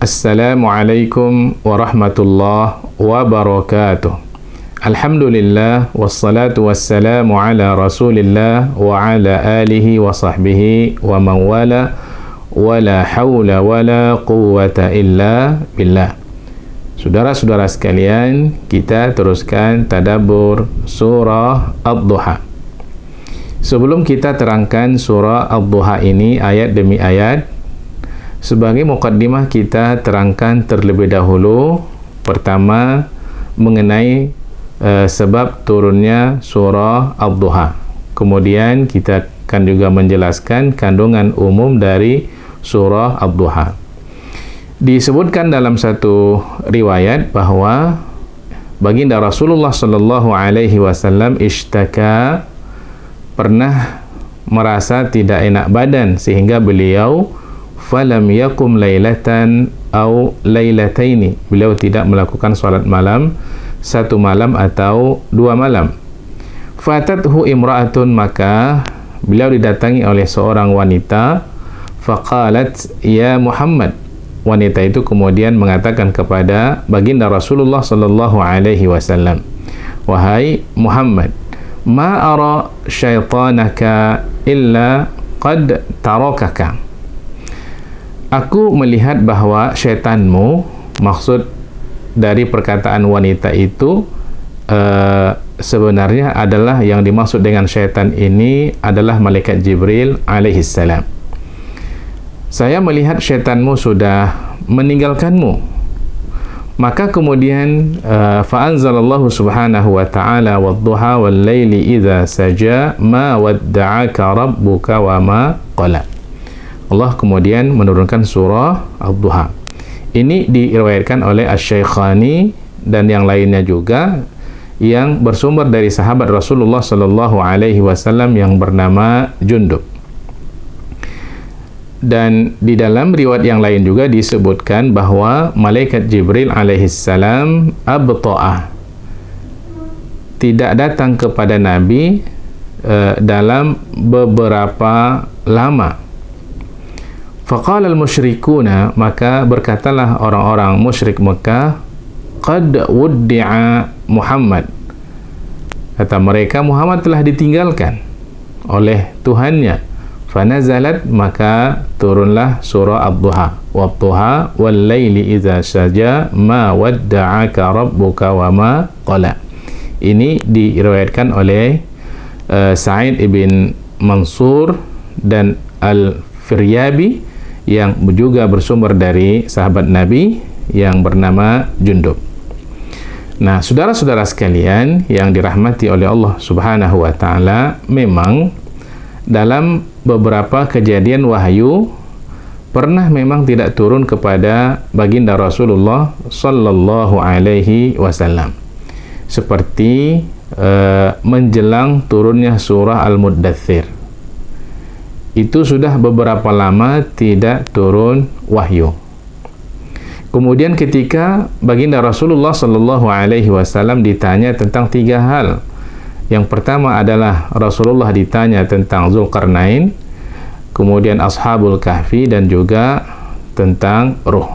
Assalamualaikum warahmatullahi wabarakatuh. Alhamdulillah wassalatu wassalamu ala Rasulillah wa ala alihi wa sahbihi wa man wala wala haula wala quwwata illa billah. Saudara-saudara sekalian, kita teruskan tadabbur surah Ad-Duha. Sebelum kita terangkan surah Ad-Duha ini ayat demi ayat, sebagai mukaddimah kita terangkan terlebih dahulu pertama mengenai sebab turunnya surah Ad-Duha. Kemudian kita akan juga menjelaskan kandungan umum dari surah Ad-Duha. Disebutkan dalam satu riwayat bahwa baginda Rasulullah sallallahu alaihi wasallam ishtaka, pernah merasa tidak enak badan sehingga beliau falam yakum lailatan au lailataini, beliau tidak melakukan salat malam satu malam atau dua malam. Fatathu imra'atun, maka beliau didatangi oleh seorang wanita. Faqalat ya Muhammad, wanita itu kemudian mengatakan kepada baginda Rasulullah sallallahu alaihi wasallam, wahai Muhammad, ma ara syaitanaka illa qad tarakaka, aku melihat bahwa syaitanmu, maksud dari perkataan wanita itu sebenarnya adalah yang dimaksud dengan syaitan ini adalah malaikat Jibril alaihissalam. Saya melihat syaitanmu sudah meninggalkanmu. Maka kemudian fa'anzalallahu subhanahu wa ta'ala wad-duha wal-laili idza saja ma wadda'aka rabbuka wa ma qala. Allah kemudian menurunkan surah Ad-Duha. Ini diriwayatkan oleh Asy-Syaikhani dan yang lainnya juga yang bersumber dari sahabat Rasulullah sallallahu alaihi wasallam yang bernama Jundub. Dan di dalam riwayat yang lain juga disebutkan bahwa malaikat Jibril alaihissalam abta'ah, tidak datang kepada Nabi dalam beberapa lama. Faqala al-musyrikuna, maka berkatalah orang-orang musyrik Mekah, qad wuddi'a Muhammad, kata mereka Muhammad telah ditinggalkan oleh Tuhannya. Fanazalat, maka turunlah surah Ad-Duha, wad-duha wal-laili idza saja ma wadda'aka rabbuka wa ma qala. Ini diriwayatkan oleh Sa'id ibn Mansur dan Al-Firyabi yang juga bersumber dari sahabat Nabi yang bernama Jundub. Nah, saudara-saudara sekalian yang dirahmati oleh Allah Subhanahu wa taala, memang dalam beberapa kejadian wahyu pernah memang tidak turun kepada baginda Rasulullah sallallahu alaihi wasallam. Seperti menjelang turunnya surah Al-Muddathir, itu sudah beberapa lama tidak turun wahyu. Kemudian ketika baginda Rasulullah sallallahu alaihi wasallam ditanya tentang tiga hal. Yang pertama adalah Rasulullah ditanya tentang Zulkarnain, kemudian Ashabul Kahfi, dan juga tentang ruh.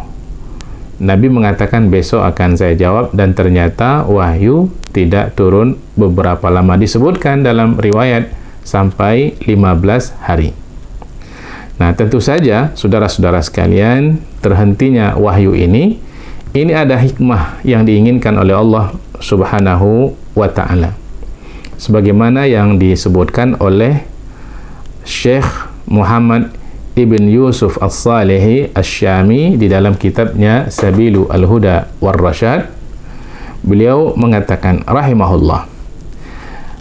Nabi mengatakan besok akan saya jawab, dan ternyata wahyu tidak turun beberapa lama. Disebutkan dalam riwayat sampai 15 hari. Nah, tentu saja saudara-saudara sekalian, terhentinya wahyu ini ada hikmah yang diinginkan oleh Allah Subhanahu wa ta'ala. Sebagaimana yang disebutkan oleh Syekh Muhammad Ibn Yusuf As-Salihi Asy-Syami di dalam kitabnya Sabilu Al-Huda War-Rasyad. Beliau mengatakan rahimahullah,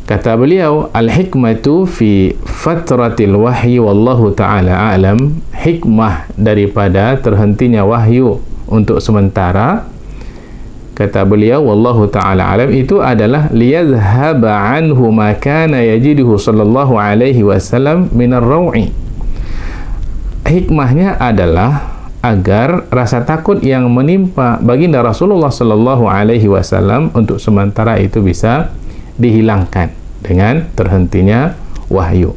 kata beliau, al-hikmatu fi fatratil wahyi wallahu ta'ala a'lam, hikmah daripada terhentinya wahyu untuk sementara, kata beliau wallahu ta'ala a'lam, itu adalah liyadhhaba anhu ma kana yajiduhu sallallahu alaihi wasallam minar raw'i. Hikmahnya adalah agar rasa takut yang menimpa baginda Rasulullah sallallahu alaihi wasallam untuk sementara itu bisa dihilangkan dengan terhentinya wahyu.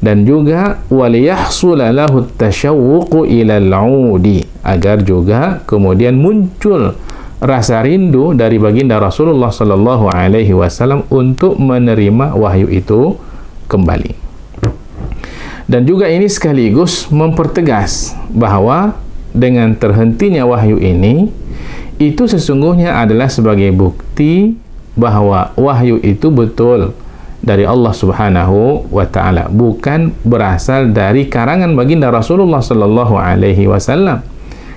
dan juga waliyahsula lahu at-tashawwuqu ila al-'udi, agar juga kemudian muncul rasa rindu dari baginda Rasulullah sallallahu alaihi wasallam untuk menerima wahyu itu kembali. Dan juga ini sekaligus mempertegas bahwa dengan terhentinya wahyu ini, itu sesungguhnya adalah sebagai bukti bahwa wahyu itu betul dari Allah Subhanahu wa taala, bukan berasal dari karangan baginda Rasulullah sallallahu alaihi wasallam.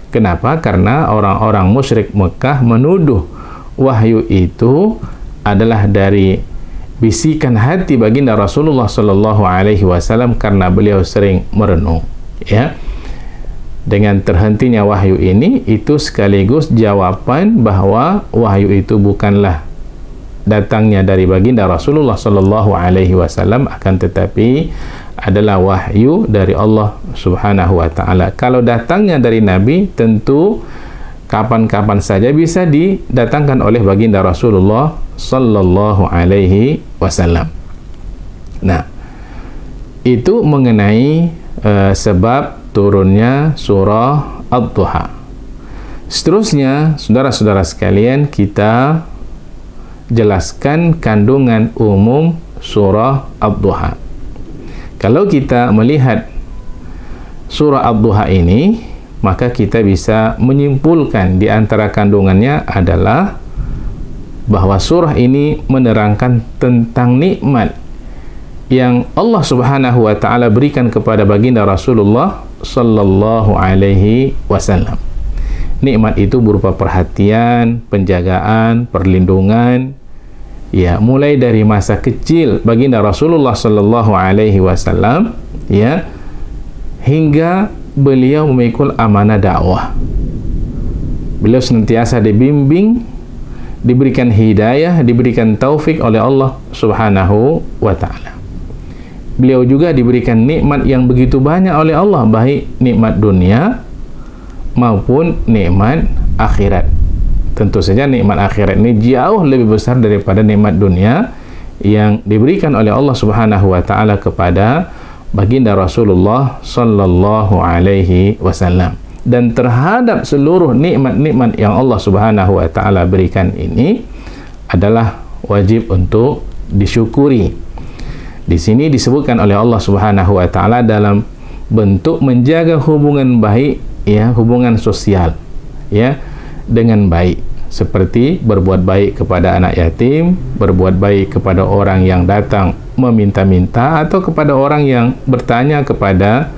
Kenapa? Karena orang-orang musyrik Mekah menuduh wahyu itu adalah dari bisikan hati baginda Rasulullah sallallahu alaihi wasallam karena beliau sering merenung, ya. Dengan terhentinya wahyu ini, itu sekaligus jawaban bahwa wahyu itu bukanlah datangnya dari baginda Rasulullah sallallahu alaihi wasallam, akan tetapi adalah wahyu dari Allah Subhanahu wa taala. Kalau datangnya dari Nabi, tentu kapan-kapan saja bisa didatangkan oleh baginda Rasulullah sallallahu alaihi wasallam. Nah, itu mengenai sebab turunnya surah Ad-Duha. Seterusnya, saudara-saudara sekalian, kita jelaskan kandungan umum surah Ad-Duha. Kalau kita melihat surah Ad-Duha ini, maka kita bisa menyimpulkan di antara kandungannya adalah bahwa surah ini menerangkan tentang nikmat yang Allah Subhanahu wa taala berikan kepada baginda Rasulullah sallallahu alaihi wasallam. Nikmat itu berupa perhatian, penjagaan, perlindungan, ya, mulai dari masa kecil baginda Rasulullah sallallahu alaihi wasallam, ya, hingga beliau memikul amanah dakwah. Beliau senantiasa dibimbing, diberikan hidayah, diberikan taufik oleh Allah Subhanahu wa taala. Beliau juga diberikan nikmat yang begitu banyak oleh Allah, baik nikmat dunia maupun nikmat akhirat. Tentu saja nikmat akhirat ini jauh lebih besar daripada nikmat dunia yang diberikan oleh Allah Subhanahu wa taala kepada baginda Rasulullah sallallahu alaihi wasallam. Dan terhadap seluruh nikmat-nikmat yang Allah Subhanahu wa taala berikan ini adalah wajib untuk disyukuri. Di sini disebutkan oleh Allah Subhanahu wa taala dalam bentuk menjaga hubungan baik, ya, hubungan sosial, ya, dengan baik, seperti berbuat baik kepada anak yatim, berbuat baik kepada orang yang datang meminta-minta, atau kepada orang yang bertanya kepada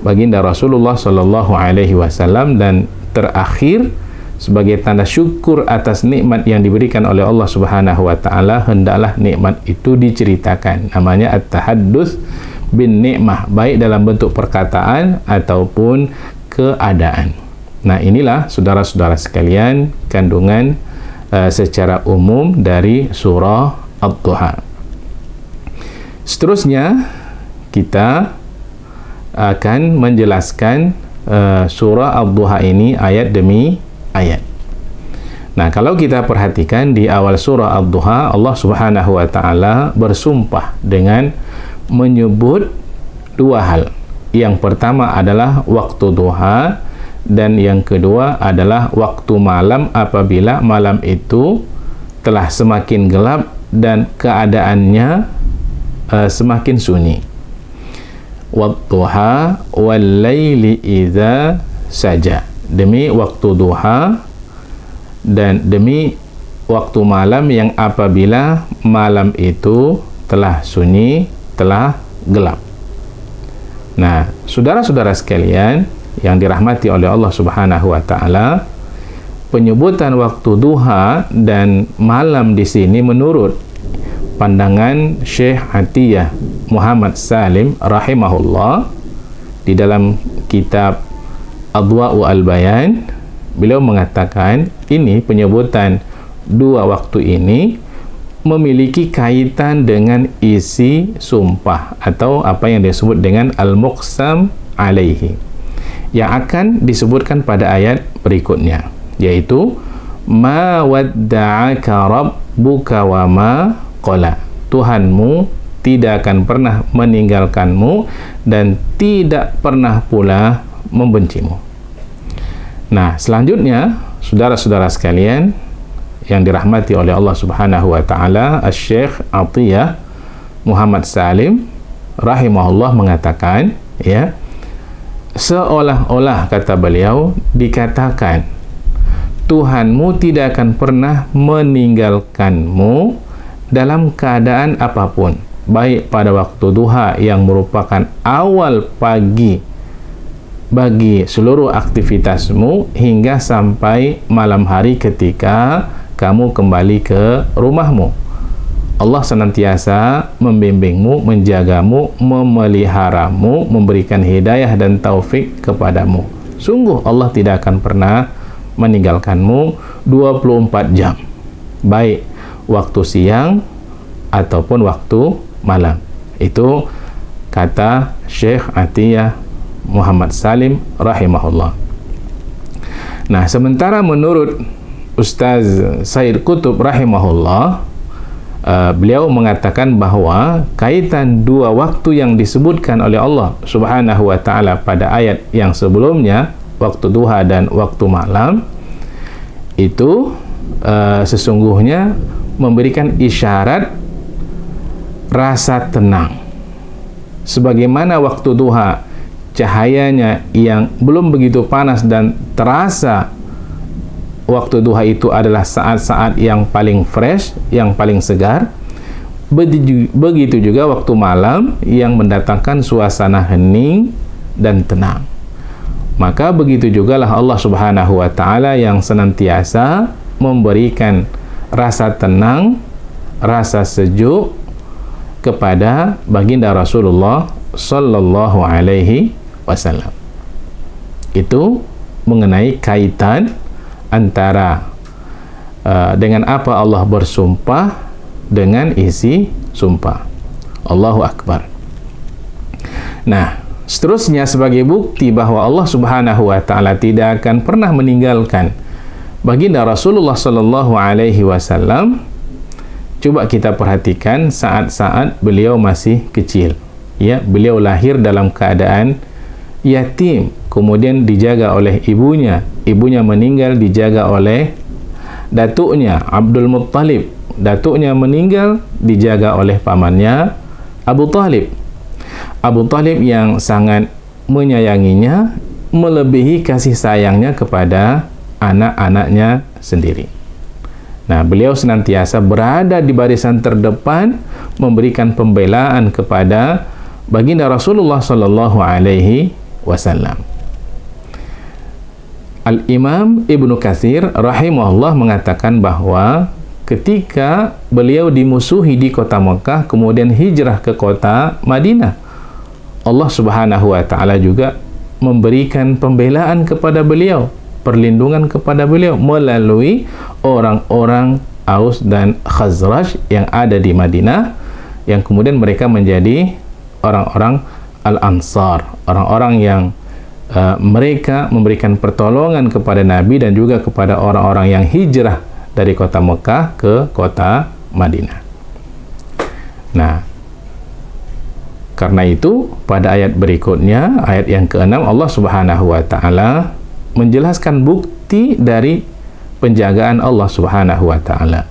baginda Rasulullah sallallahu alaihi wasallam. Dan terakhir, sebagai tanda syukur atas nikmat yang diberikan oleh Allah Subhanahu wa taala, hendaklah nikmat itu diceritakan. Namanya at-tahadduts bin nikmah, baik dalam bentuk perkataan ataupun keadaan. Nah, inilah saudara-saudara sekalian kandungan secara umum dari surah Ad-Duha. Seterusnya kita akan menjelaskan surah Ad-Duha ini ayat demi ayat. Nah, kalau kita perhatikan di awal surah Ad-Duha, Allah Subhanahu wa taala bersumpah dengan menyebut dua hal. Yang pertama adalah waktu duha, dan yang kedua adalah waktu malam apabila malam itu telah semakin gelap dan keadaannya semakin sunyi. Wadduha wal laili idza saja. Demi waktu duha dan demi waktu malam yang apabila malam itu telah sunyi, telah gelap. Nah, saudara-saudara sekalian yang dirahmati oleh Allah Subhanahu wa taala, penyebutan waktu duha dan malam di sini menurut pandangan Syekh Atiyah Muhammad Salim rahimahullah di dalam kitab Adwa'u al-Bayan, beliau mengatakan ini penyebutan dua waktu ini memiliki kaitan dengan isi sumpah atau apa yang disebut dengan al-muqsam alaihi, yang akan disebutkan pada ayat berikutnya, yaitu ma wadda'aka rabbuka wa ma qala. Tuhanmu tidak akan pernah meninggalkanmu dan tidak pernah pula membencimu. Nah, selanjutnya, saudara-saudara sekalian yang dirahmati oleh Allah Subhanahu wa taala, Asy-Syaikh Athiyah Muhammad Salim rahimahullah mengatakan, ya, seolah-olah kata beliau dikatakan Tuhanmu tidak akan pernah meninggalkanmu dalam keadaan apapun, baik pada waktu duha yang merupakan awal pagi bagi seluruh aktivitasmu hingga sampai malam hari ketika kamu kembali ke rumahmu. Allah senantiasa membimbingmu, menjagamu, memeliharamu, memberikan hidayah dan taufik kepadamu. Sungguh Allah tidak akan pernah meninggalkanmu 24 jam, baik waktu siang ataupun waktu malam. Itu kata Syekh Athiyah Muhammad Salim rahimahullah. Nah, sementara menurut Ustaz Said Qutb rahimahullah, beliau mengatakan bahawa kaitan dua waktu yang disebutkan oleh Allah Subhanahu wa taala pada ayat yang sebelumnya, waktu duha dan waktu malam, itu sesungguhnya memberikan isyarat rasa tenang. Sebagaimana waktu duha cahayanya yang belum begitu panas dan terasa waktu duha itu adalah saat-saat yang paling fresh, yang paling segar. Begitu juga waktu malam yang mendatangkan suasana hening dan tenang. Maka begitu jugalah Allah Subhanahu wa taala yang senantiasa memberikan rasa tenang, rasa sejuk kepada baginda Rasulullah sallallahu alaihi wasallam. Itu mengenai kaitan antara dengan apa Allah bersumpah dengan isi sumpah. Allahu Akbar. Nah, seterusnya sebagai bukti bahawa Allah Subhanahu wa taala tidak akan pernah meninggalkan baginda Rasulullah sallallahu alaihi wasallam, coba kita perhatikan saat-saat beliau masih kecil. Ya, beliau lahir dalam keadaan yatim, kemudian dijaga oleh ibunya. Ibunya meninggal, dijaga oleh datuknya Abdul Muttalib. Datuknya meninggal, dijaga oleh pamannya Abu Talib. Abu Talib yang sangat menyayanginya, melebihi kasih sayangnya kepada anak-anaknya sendiri. Nah, beliau senantiasa berada di barisan terdepan, memberikan pembelaan kepada baginda Rasulullah sallallahu alaihi wasallam. Al-Imam Ibnu Katsir rahimahullah mengatakan bahawa ketika beliau dimusuhi di kota Mekah, kemudian hijrah ke kota Madinah, Allah Subhanahu wa taala juga memberikan pembelaan kepada beliau, perlindungan kepada beliau melalui orang-orang Aus dan Khazraj yang ada di Madinah, yang kemudian mereka menjadi orang-orang Al-Ansar, orang-orang yang mereka memberikan pertolongan kepada Nabi dan juga kepada orang-orang yang hijrah dari kota Mekah ke kota Madinah. Nah, karena itu pada ayat berikutnya, ayat yang ke-6, Allah Subhanahu wa taala menjelaskan bukti dari penjagaan Allah Subhanahu wa taala.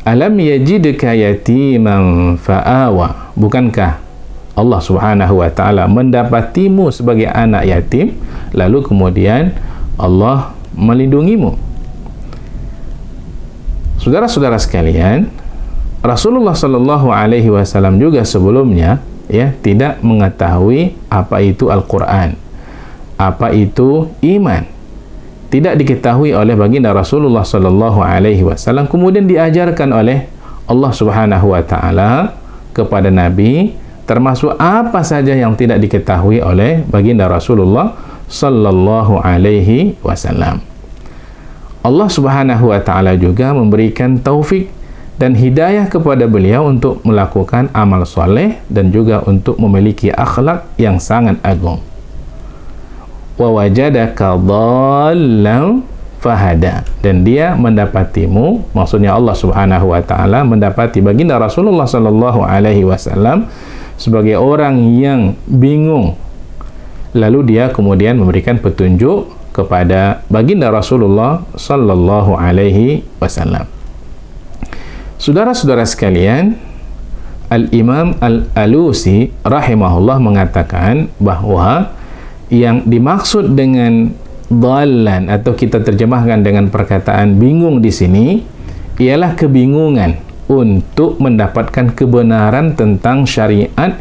Alam yajidka yatiman fa'awa. Bukankah Allah Subhanahu wa taala mendapatimu sebagai anak yatim, lalu kemudian Allah melindungimu. Saudara-saudara sekalian, Rasulullah sallallahu alaihi wasallam juga sebelumnya tidak mengetahui apa itu Al-Qur'an, apa itu iman. Tidak diketahui oleh baginda Rasulullah sallallahu alaihi wasallam, kemudian diajarkan oleh Allah Subhanahu wa taala kepada Nabi, termasuk apa saja yang tidak diketahui oleh baginda Rasulullah sallallahu alaihi wasallam. Allah Subhanahu wa taala juga memberikan taufik dan hidayah kepada beliau untuk melakukan amal soleh dan juga untuk memiliki akhlak yang sangat agung. Wa wajadaka dhallan fahada, dan dia mendapatimu, maksudnya Allah Subhanahu wa taala mendapati baginda Rasulullah sallallahu alaihi wasallam sebagai orang yang bingung, lalu dia kemudian memberikan petunjuk kepada baginda Rasulullah sallallahu alaihi wasallam. Saudara-saudara sekalian, Al-Imam Al-Alusi rahimahullah mengatakan bahwa yang dimaksud dengan dhalan, atau kita terjemahkan dengan perkataan bingung di sini, ialah kebingungan untuk mendapatkan kebenaran tentang syariat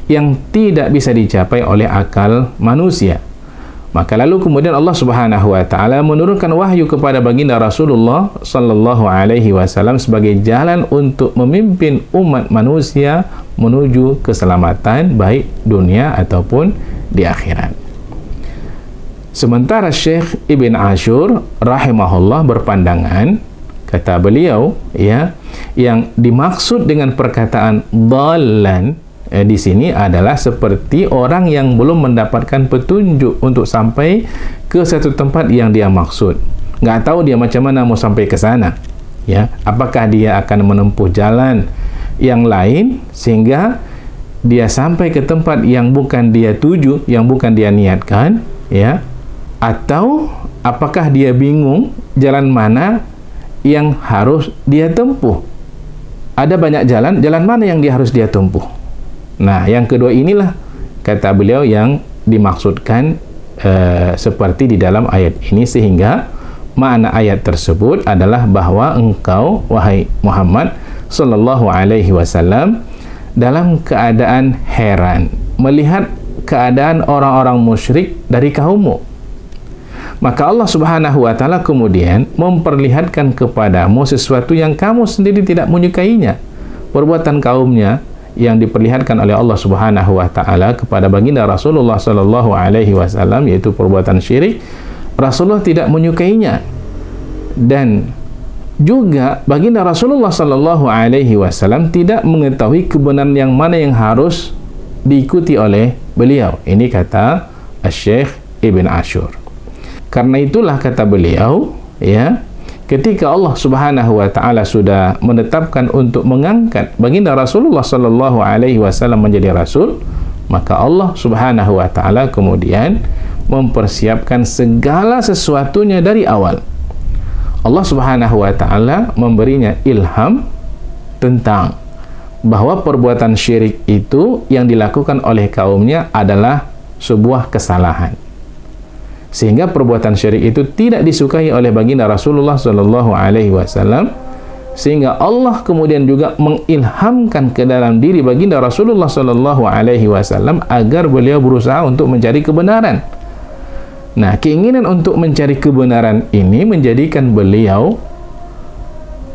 yang tidak bisa dicapai oleh akal manusia. Maka lalu kemudian Allah Subhanahu wa taala menurunkan wahyu kepada baginda Rasulullah sallallahu alaihi wasallam sebagai jalan untuk memimpin umat manusia menuju keselamatan baik dunia ataupun di akhirat. Sementara Syekh Ibn Ashur rahimahullah berpandangan, kata beliau, ya, yang dimaksud dengan perkataan dhalan di sini adalah seperti orang yang belum mendapatkan petunjuk untuk sampai ke satu tempat yang dia maksud. Nggak tahu dia macam mana mau sampai ke sana. Ya, apakah dia akan menempuh jalan yang lain sehingga dia sampai ke tempat yang bukan dia tuju, yang bukan dia niatkan, ya? Atau apakah dia bingung jalan mana yang harus dia tempuh? Ada banyak jalan, jalan mana yang dia harus dia tempuh? Nah, yang kedua inilah kata beliau yang dimaksudkan seperti di dalam ayat ini, sehingga makna ayat tersebut adalah bahwa engkau, wahai Muhammad sallallahu alaihi wasallam, dalam keadaan heran melihat keadaan orang-orang musyrik dari kaummu. Maka Allah Subhanahu wa taala kemudian memperlihatkan kepadamu sesuatu yang kamu sendiri tidak menyukainya. Perbuatan kaumnya yang diperlihatkan oleh Allah Subhanahu wa taala kepada baginda Rasulullah sallallahu alaihi wasallam, yaitu perbuatan syirik, Rasulullah tidak menyukainya. Dan juga baginda Rasulullah sallallahu alaihi wasallam tidak mengetahui kebenaran yang mana yang harus diikuti oleh beliau. Ini kata Syekh Ibn Ashur. Karena itulah kata beliau, ya, ketika Allah Subhanahu wa taala sudah menetapkan untuk mengangkat baginda Rasulullah sallallahu alaihi wasallam menjadi rasul, maka Allah Subhanahu wa taala kemudian mempersiapkan segala sesuatunya dari awal. Allah Subhanahu wa taala memberinya ilham tentang bahwa perbuatan syirik itu yang dilakukan oleh kaumnya adalah sebuah kesalahan, sehingga perbuatan syirik itu tidak disukai oleh baginda Rasulullah sallallahu alaihi wasallam, sehingga Allah kemudian juga mengilhamkan ke dalam diri baginda Rasulullah sallallahu alaihi wasallam agar beliau berusaha untuk mencari kebenaran. Nah, keinginan untuk mencari kebenaran ini menjadikan beliau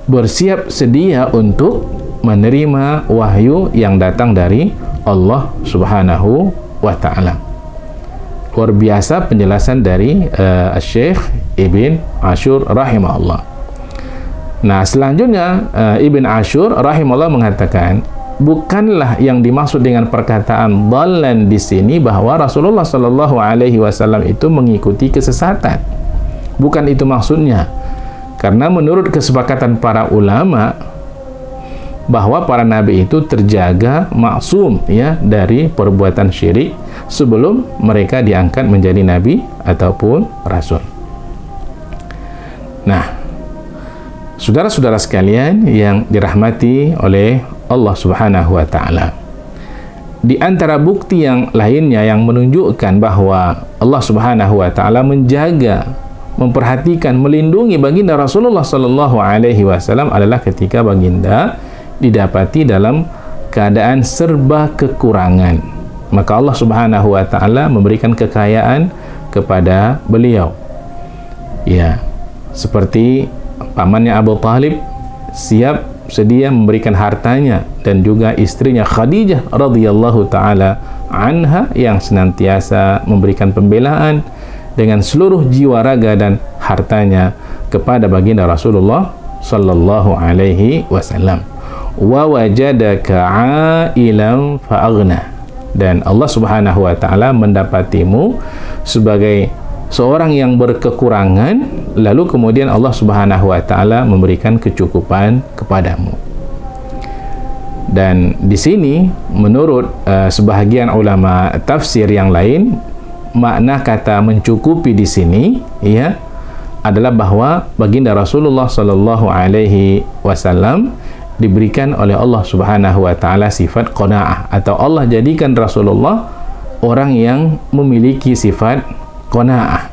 bersiap sedia untuk menerima wahyu yang datang dari Allah Subhanahu wa taala. Luar biasa penjelasan dari Syekh Ibn Ashur rahimahullah. Nah, selanjutnya Ibn Ashur rahimahullah mengatakan, bukanlah yang dimaksud dengan perkataan dhalan di sini bahwa Rasulullah sallallahu alaihi wasallam itu mengikuti kesesatan. Bukan itu maksudnya. Karena menurut kesepakatan para ulama bahwa para nabi itu terjaga maksum, ya, dari perbuatan syirik sebelum mereka diangkat menjadi nabi ataupun rasul. Nah, saudara-saudara sekalian yang dirahmati oleh Allah Subhanahu wa taala, di antara bukti yang lainnya yang menunjukkan bahwa Allah Subhanahu wa taala menjaga, memperhatikan, melindungi baginda Rasulullah sallallahu alaihi wasallam adalah ketika baginda didapati dalam keadaan serba kekurangan. Maka Allah Subhanahu wa taala memberikan kekayaan kepada beliau. Ya, seperti pamannya Abu Talib siap sedia memberikan hartanya, dan juga istrinya Khadijah radhiyallahu taala anha yang senantiasa memberikan pembelaan dengan seluruh jiwa raga dan hartanya kepada baginda Rasulullah sallallahu alaihi wasallam. Wa wajadaka 'ailan fa'aghna, dan Allah Subhanahu wa taala mendapatimu sebagai seorang yang berkekurangan, lalu kemudian Allah Subhanahu wa taala memberikan kecukupan kepadamu. Dan di sini menurut sebahagian ulama tafsir yang lain, makna kata mencukupi di sini ya adalah bahwa baginda Rasulullah sallallahu alaihi wasallam diberikan oleh Allah Subhanahu wa taala sifat qanaah, atau Allah jadikan Rasulullah orang yang memiliki sifat qanaah.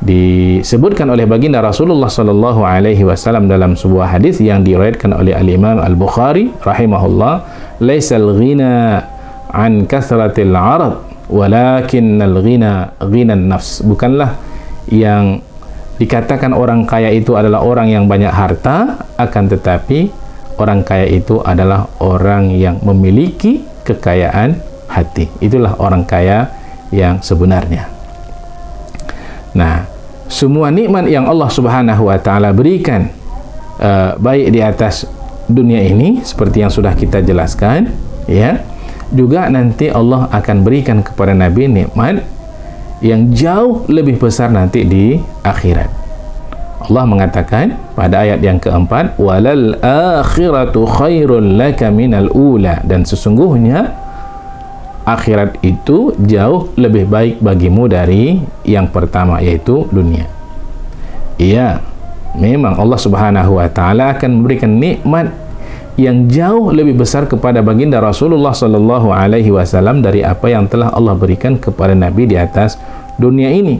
Disebutkan oleh baginda Rasulullah sallallahu alaihi wasallam dalam sebuah hadis yang diriwayatkan oleh Al-Imam Al-Bukhari rahimahullah, "Laisal ghina an kathratil 'arad, walakinnal ghina ghinan nafs." Bukanlah yang dikatakan orang kaya itu adalah orang yang banyak harta, akan tetapi orang kaya itu adalah orang yang memiliki kekayaan hati. Itulah orang kaya yang sebenarnya. Nah, semua nikmat yang Allah Subhanahu wa taala berikan baik di atas dunia ini seperti yang sudah kita jelaskan ya, juga nanti Allah akan berikan kepada Nabi nikmat yang jauh lebih besar nanti di akhirat. Allah mengatakan pada ayat yang keempat, walal akhiratu khairul laka minal ula, dan sesungguhnya akhirat itu jauh lebih baik bagimu dari yang pertama, yaitu dunia. Iya, memang Allah Subhanahu wa taala akan memberikan nikmat yang jauh lebih besar kepada baginda Rasulullah sallallahu alaihi wasallam dari apa yang telah Allah berikan kepada Nabi di atas dunia ini.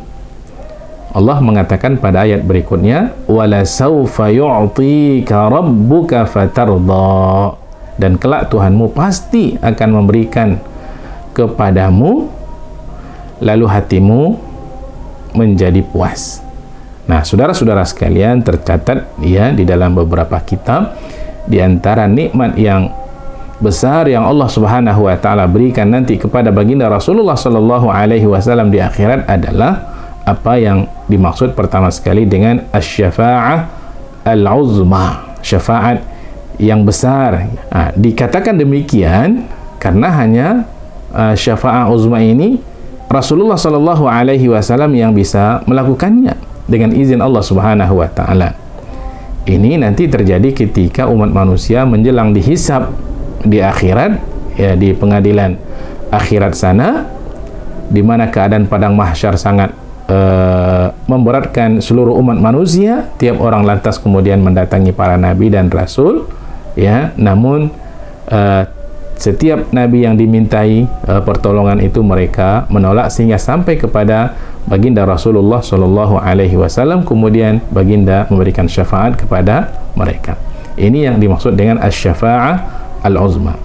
Allah mengatakan pada ayat berikutnya, wala saufa yu'tika rabbuka fatardha, dan kelak Tuhanmu pasti akan memberikan kepadamu lalu hatimu menjadi puas. Nah, saudara-saudara sekalian, tercatat ya di dalam beberapa kitab, di antara nikmat yang besar yang Allah Subhanahu wa taala berikan nanti kepada baginda Rasulullah sallallahu alaihi wasallam di akhirat adalah apa yang dimaksud pertama sekali dengan asy-syafa'ah al-uzma, syafaat yang besar. Nah, dikatakan demikian karena hanya syafa'ah uzma ini Rasulullah sallallahu alaihi wasallam yang bisa melakukannya dengan izin Allah Subhanahu wa taala. Ini nanti terjadi ketika umat manusia menjelang dihisab di akhirat, ya, di pengadilan akhirat sana, di mana keadaan padang mahsyar sangat memberatkan seluruh umat manusia. Tiap orang lantas kemudian mendatangi para nabi dan rasul, ya, namun setiap nabi yang dimintai pertolongan itu mereka menolak, sehingga sampai kepada baginda Rasulullah sallallahu alaihi wasallam, kemudian baginda memberikan syafaat kepada mereka. Ini yang dimaksud dengan asy-syafa'ah al-uzma.